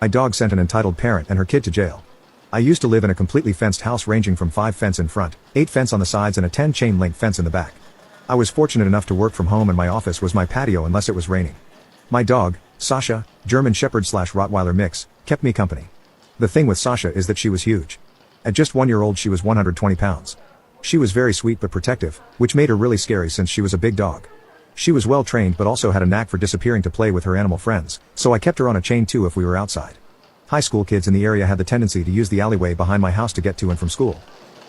My dog sent an entitled parent and her kid to jail. I used to live in a completely fenced house ranging from 5 fence in front, 8 fence on the sides and a 10 chain link fence in the back. I was fortunate enough to work from home and my office was my patio unless it was raining. My dog, Sasha, German Shepherd / Rottweiler mix, kept me company. The thing with Sasha is that she was huge. At just 1 year old she was 120 pounds. She was very sweet but protective, which made her really scary since she was a big dog. She was well trained but also had a knack for disappearing to play with her animal friends, so I kept her on a chain too if we were outside. High school kids in the area had the tendency to use the alleyway behind my house to get to and from school.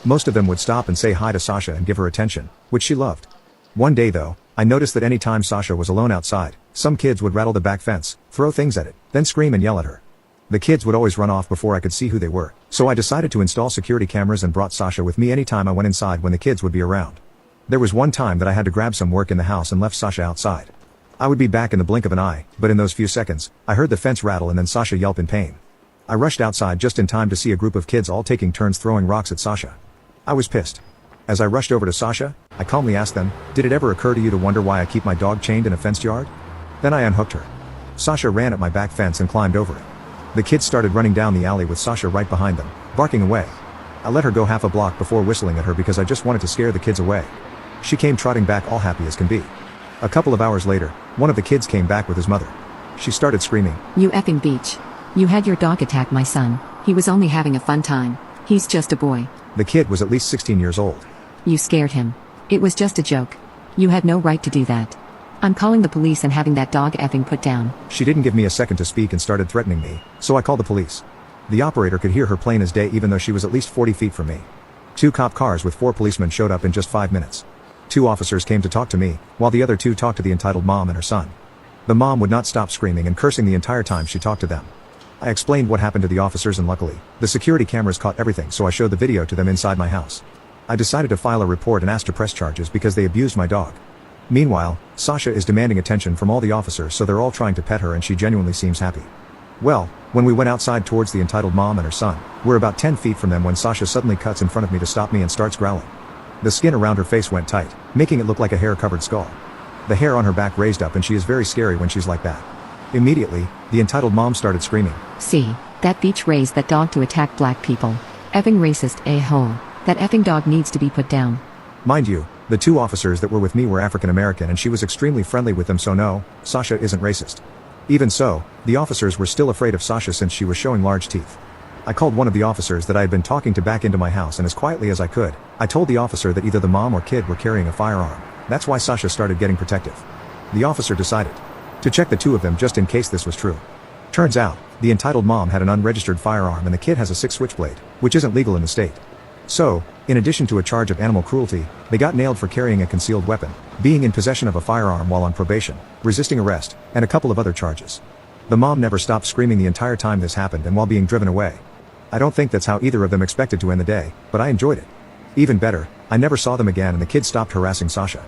Most of them would stop and say hi to Sasha and give her attention, which she loved. One day though, I noticed that any time Sasha was alone outside, some kids would rattle the back fence, throw things at it, then scream and yell at her. The kids would always run off before I could see who they were, so I decided to install security cameras and brought Sasha with me anytime I went inside when the kids would be around. There was one time that I had to grab some work in the house and left Sasha outside. I would be back in the blink of an eye, but in those few seconds, I heard the fence rattle and then Sasha yelp in pain. I rushed outside just in time to see a group of kids all taking turns throwing rocks at Sasha. I was pissed. As I rushed over to Sasha, I calmly asked them, "Did it ever occur to you to wonder why I keep my dog chained in a fenced yard?" Then I unhooked her. Sasha ran at my back fence and climbed over it. The kids started running down the alley with Sasha right behind them, barking away. I let her go half a block before whistling at her because I just wanted to scare the kids away. She came trotting back all happy as can be. A couple of hours later, one of the kids came back with his mother. She started screaming, "You effing beach. You had your dog attack my son. He was only having a fun time. He's just a boy." The kid was at least 16 years old. "You scared him. It was just a joke. You had no right to do that. I'm calling the police and having that dog effing put down." She didn't give me a second to speak and started threatening me, so I called the police. The operator could hear her plain as day even though she was at least 40 feet from me. 2 cop cars with 4 policemen showed up in just 5 minutes. 2 officers came to talk to me, while the other 2 talked to the entitled mom and her son. The mom would not stop screaming and cursing the entire time she talked to them. I explained what happened to the officers and luckily, the security cameras caught everything so I showed the video to them inside my house. I decided to file a report and asked to press charges because they abused my dog. Meanwhile, Sasha is demanding attention from all the officers so they're all trying to pet her and she genuinely seems happy. Well, when we went outside towards the entitled mom and her son, we're about 10 feet from them when Sasha suddenly cuts in front of me to stop me and starts growling. The skin around her face went tight, making it look like a hair-covered skull. The hair on her back raised up and she is very scary when she's like that. Immediately, the entitled mom started screaming, "See, that beach raised that dog to attack black people. Effing racist a-hole. That effing dog needs to be put down." Mind you, the 2 officers that were with me were African American and she was extremely friendly with them, so no, Sasha isn't racist. Even so, the officers were still afraid of Sasha since she was showing large teeth. I called one of the officers that I had been talking to back into my house and as quietly as I could, I told the officer that either the mom or kid were carrying a firearm. That's why Sasha started getting protective. The officer decided to check the 2 of them just in case this was true. Turns out, the entitled mom had an unregistered firearm and the kid has a 6 switchblade, which isn't legal in the state. So, in addition to a charge of animal cruelty, they got nailed for carrying a concealed weapon, being in possession of a firearm while on probation, resisting arrest, and a couple of other charges. The mom never stopped screaming the entire time this happened and while being driven away. I don't think that's how either of them expected to end the day, but I enjoyed it. Even better, I never saw them again and the kid stopped harassing Sasha.